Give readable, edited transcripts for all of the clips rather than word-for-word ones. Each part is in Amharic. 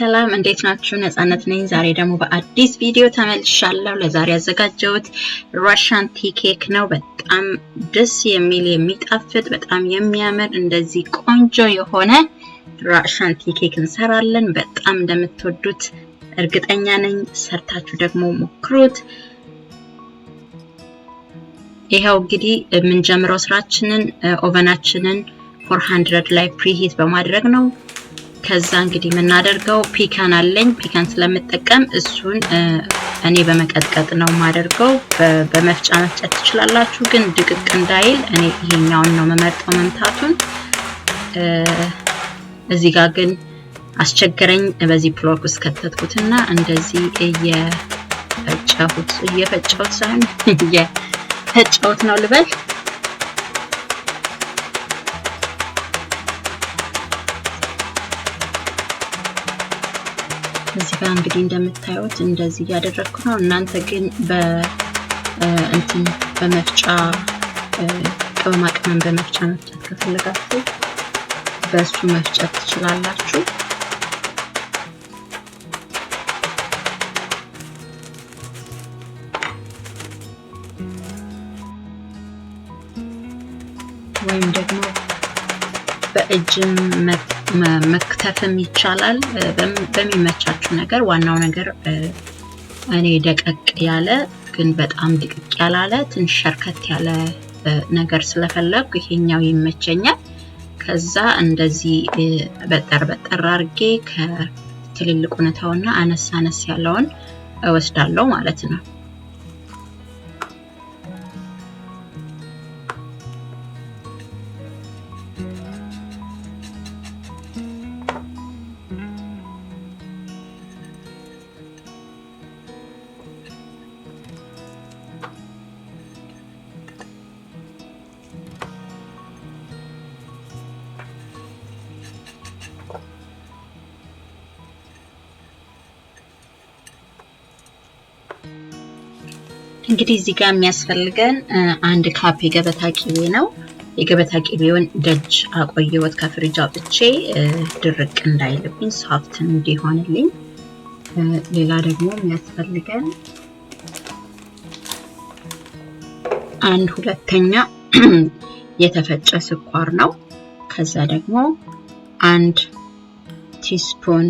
ሰላም እንዴት ናችሁ? ነፃነት ነኝ። ዛሬ ደግሞ በአዲስ ቪዲዮ ተመልሻለሁ። ለዛሬ ያዘጋጀሁት ራሻን ቲ ኬክ ነው። በጣም ደስ የሚል የሚጣፍጥ በጣም የሚያምር እንደዚህ ቆንጆ የሆነ ራሻን ቲ ኬክ እንሰራለን። በጣም እንደምትወዱት እርግጠኛ ነኝ። ሰርታችሁ ደግሞ ሞክሩት። ይሄው እንግዲህ የምንጀምረው ስራችንን ኦቨናችንን 400 ላይ ፕሪሂት በማድረግ ነው። ከዛ እንግዲህ የምናደርገው ፒካን አለኝ። ፒካን ስለምጠቀም እሱን እኔ በመቀጥቀጥ ነው ማደርገው። በመፍጫ መፍጨት ትችላላችሁ፣ ግን ድቅቅ እንዳይል እኔ ይሄኛውን ነው መመርጠው መምታቱን። እዚህ ጋር ግን አስቸገረኝ። በዚህ ፕሎክ ውስጥ ከተትኩትና እንደዚህ እየፈጨሁት ሳይሆን እየፈጨሁት ነው ልበል። እዚህ ጋር እንግዲህ እንደምታዩት እንደዚህ ያደረኩ ነው። እናንተ ግን በመፍጫ ቅመማ ቅመም በመፍጫ መፍጨት ከፈለጋችሁ በሱ መፍጨት ትችላላችሁ። ወይም ደግሞ በእጅም መክተፍም ይቻላል። በሚመቻችሁ ነገር። ዋናው ነገር እኔ ደቀቅ ያለ ግን በጣም ድቅቅ ያላለ ትንሽ ሸርከት ያለ ነገር ስለፈለኩ ይሄኛው ይመቸኛል። ከዛ እንደዚህ በጠር አርጌ ከትልልቁ ነታውና አነስ ያለውን እወስዳለሁ ማለት ነው። እንግዲህ እዚህ ጋር የሚያስፈልገን 1 ካፕ የገበታ ቂቤ ነው። የገበታ ቂቤውን ደጅ አቆየሁት ከፍሪጅ አውጥቼ ድርቅ እንዳይልብኝ ሶፍት እንዲሆንልኝ። ሌላ ደግሞ የሚያስፈልገን 1/2 የተፈጨ ስኳር ነው። ከዛ ደግሞ 1 ቲስፑን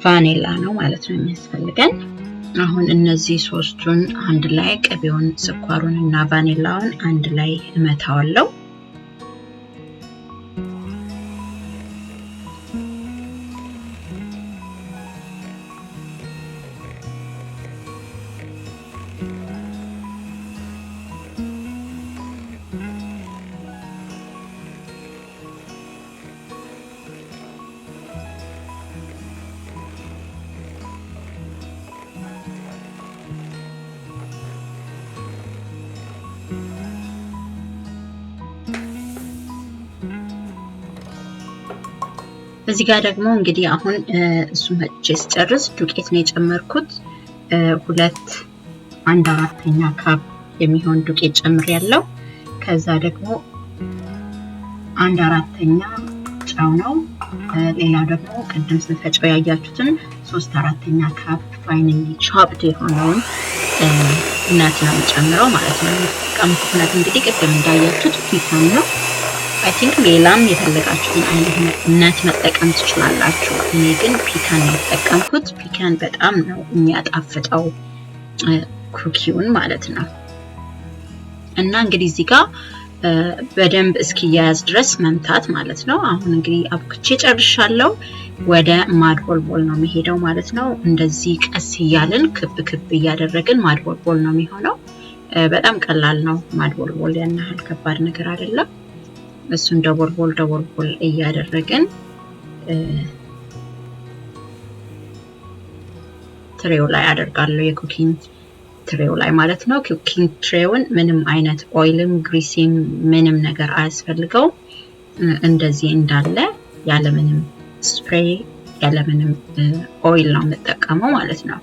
ቫኒላ ነው ማለት ነው የሚያስፈልገን። አሁን እነዚህ ሶስቱን አንድ ላይ ቅቤውን፣ ስኳሩን እና ቫኒላውን አንድ ላይ እመታዋለሁ። እዚህ ጋር ደግሞ እንግዲህ አሁን እሱ መቼስ ጨርስ ዱቄት ነው የጨመርኩት። 1/4 ካፕ የሚሆን ዱቄት ጨምሬያለሁ። ከዛ ደግሞ 1/4 ጨው ነው። ሌላ ደግሞ ቅድም ስንፈጨው ያያችሁትን 3/4 ካፕ ፋይናሊ ቾፕድ የሆነውን ነት ነው የጨምረው ማለት ነው። ቀምኩት እንግዲህ ቅድም እንዳያችሁት ፒካን ነው። አይ ቲንክ ሌላም የፈለጋችሁትን አይነት ነት መጠቀም ትችላላችሁ። እኔ ግን ፒካን የተጠቀምኩት። ፒካን በጣም ነው የሚያጣፍጠው ኩኪውን ማለት ነው። እና እንግዲህ እዚህ ጋር በደንብ እስኪያያዝ ድረስ መምታት ማለት ነው። አሁን እንግዲህ አብኩቼ ጨርሻለሁ። ወደ ማድቦልቦል ነው የሚሄደው ማለት ነው። እንደዚህ ቀስ እያልን ክብ እያደረግን ማድቦልቦል ነው የሚሆነው። በጣም ቀላል ነው ማድቦልቦል፣ ያን ያህል ከባድ ነገር አይደለም። እሱን ደቦልቦል እያደረግን ትሬው ላይ አደርጋለሁ። የኩኪንግ ትሬው ላይ ማለት ነው። ኩኪንግ ትሬውን ምንም አይነት ኦይልም ግሪሲም ምንም ነገር አያስፈልገው። እንደዚህ እንዳለ ያለምንም ስፕሬይ ያለምንም ኦይል ነው የምጠቀመው ማለት ነው።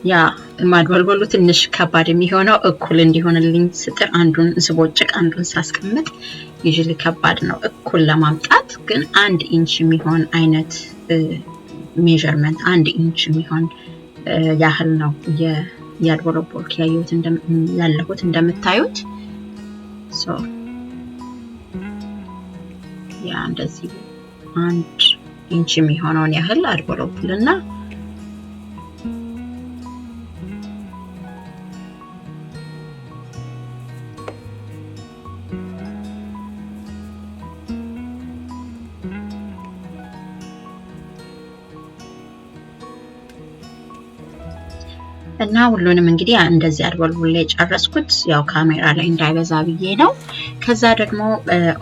ያ ማድበልበሉ ትንሽ ከባድ የሚሆነው እኩል እንዲሆንልኝ ስጥር አንዱን ስቦጭቅ አንዱን ሳስቀምጥ ዩዥሊ ከባድ ነው እኩል ለማምጣት ግን 1 ኢንች የሚሆን አይነት ሜዠርመንት 1 ኢንች የሚሆን ያህል ነው ያድበለበልኩ ያለሁት እንደምታዩት ሶ ያ እንደዚህ 1 ኢንች የሚሆነውን ያህል አድበለብልና እና ሁሉንም እንግዲህ እንደዚህ አድበልብሌ ጨረስኩት ያው ካሜራ ላይ እንዳይበዛ ብዬ ነው ከዛ ደግሞ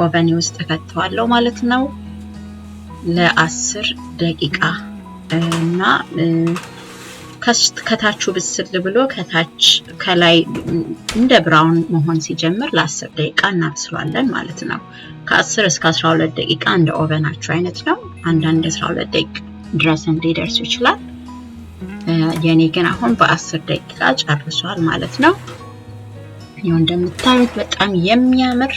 ኦቨን ውስጥ ከተዋለው ማለት ነው ለ10 ደቂቃ እና ከታቹ ብስል ብሎ ከላይ እንደ ብራውን መሆን ሲጀምር ለ10 ደቂቃ እናብስሏለን ማለት ነው ከ10 እስከ 12 ደቂቃ እንደ ኦቨናችሁ አይነት ነው አንዳንድ 12 ደቂቃ ድረስ እንዲደርስ ይችላል የኔ ግን አሁን በ10 ደቂቃ ጨርሷል ማለት ነው ይሄው እንደምታዩት በጣም የሚያምር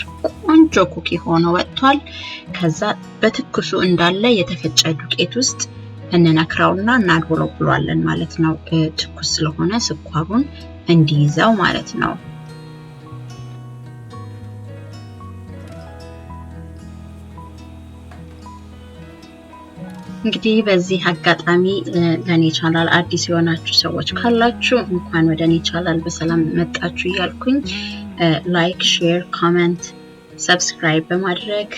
ቆንጆ ኩኪ ሆኖ ወጥቷል ከዛ በትኩሱ እንዳለ የተፈጨ ዱቄት ውስጥ እንነክራውና እናድበለብለዋለን ማለት ነው ትኩስ ስለሆነ ስኳሩን እንዲይዛው ማለት ነው እንግዲህ በዚህ አጋጣሚ ለኔ ቻናል አዲስ የሆናችሁ ሰዎች ካላችሁ እንኳን ወደ ኔ ቻናል በሰላም መጣችሁ ይያልኩኝ ላይክ ሼር ኮሜንት ሰብስክራይብ በማድረግ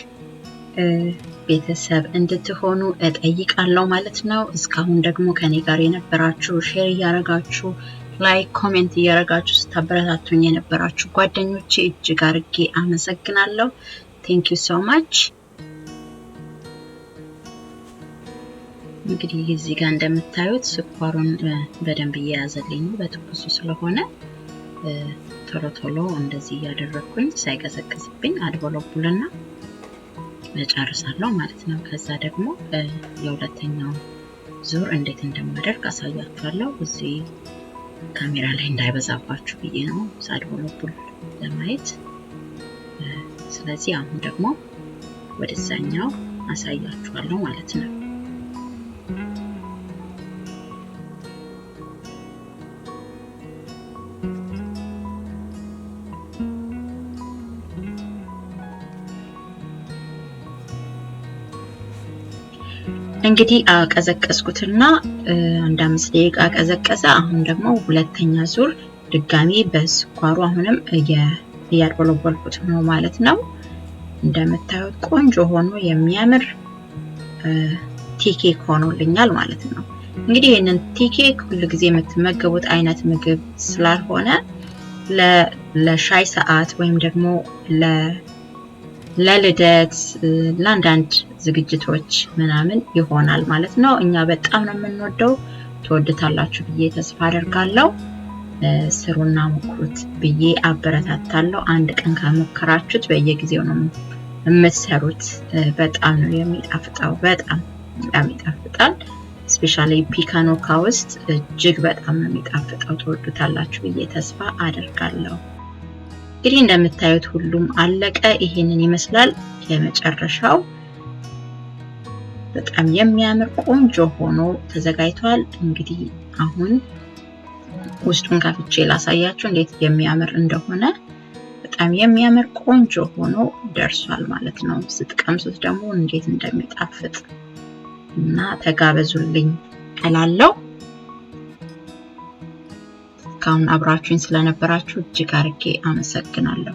ቤተሰብ እንድትሆኑ እጠይቃለሁ ማለት ነው እስካሁን ደግሞ ከኔ ጋር የነበራችሁ ሼር ያረጋችሁ ላይክ ኮሜንት ያረጋችሁ ስታበረታቱኝ የነበራችሁ ጓደኞቼ እጅግ አርጌ አመሰግናለሁ thank you so much እንግዲህ እዚህ ጋር እንደምታዩት ስኳሩን በደንብ ያያዘልኝ በትኩሱ ስለሆነ ቶሎ እንደዚህ ያደረኩኝ ሳይቀዘቅዝብኝ አድበለብልና እጨርሳለሁ ማለት ነው ከዛ ደግሞ የሁለተኛው ዙር እንዴት እንደማደርግ አሳያችኋለሁ እዚህ ካሜራ ላይ እንዳይበዛባችሁ ብዬ ነው ሳድበለብል ለማየት ስለዚህ አሁን ደግሞ ወደዛኛው አሳያችኋለሁ ማለት ነው እንግዲህ አቀዘቀዝኩትና አንድ 5 ደቂቃ አቀዘቀዘ አሁን ደግሞ ሁለተኛ ዙር ድጋሚ በስኳሩ አሁንም ያድበለበልኩት ነው ማለት ነው እንደምታዩት ቆንጆ ሆኖ የሚያምር ቲኬክ ሆኖልኛል ማለት ነው እንግዲህ ይሄንን ቲኬክ ሁሉ ጊዜ የምትመገቡት አይነት ምግብ ስላልሆነ ለሻይ ሰዓት ወይም ደግሞ ለልደት ለአንዳንድ ዝግጅቶች ምናምን ይሆናል ማለት ነው እኛ በጣም ነው የምንወደው ትወዱታላችሁ ብዬ ተስፋ አደርጋለሁ ስሩና ሞክሩት ብዬ አበረታታለሁ አንድ ቀን ከሞከራችሁት በየጊዜው ነው የምትሰሩት በጣም ነው የሚጣፍጠው በጣም ይጣፍጣል ስፔሻሊ ፒካን ውስጥ እጅግ በጣም ነው የሚጣፍጠው ትወዱታላችሁ ብዬ ተስፋ አደርጋለሁ እንግዲህ እንደምታዩት ሁሉም አለቀ ይሄንን ይመስላል የመጨረሻው በጣም የሚያምር ቆንጆ ሆኖ ተዘጋጅቷል እንግዲህ አሁን ውስጡን ከፍቼ ላሳያችሁ እንዴት የሚያምር እንደሆነ በጣም የሚያምር ቆንጆ ሆኖ ደርሷል ማለት ነው ስትቀምሱት ደግሞ እንዴት እንደሚጣፍጥ እና ተጋበዙልኝ እላለሁ ካሁን አብራችሁኝ ስለነበራችሁ እጅግ አርጌ አመሰግናለሁ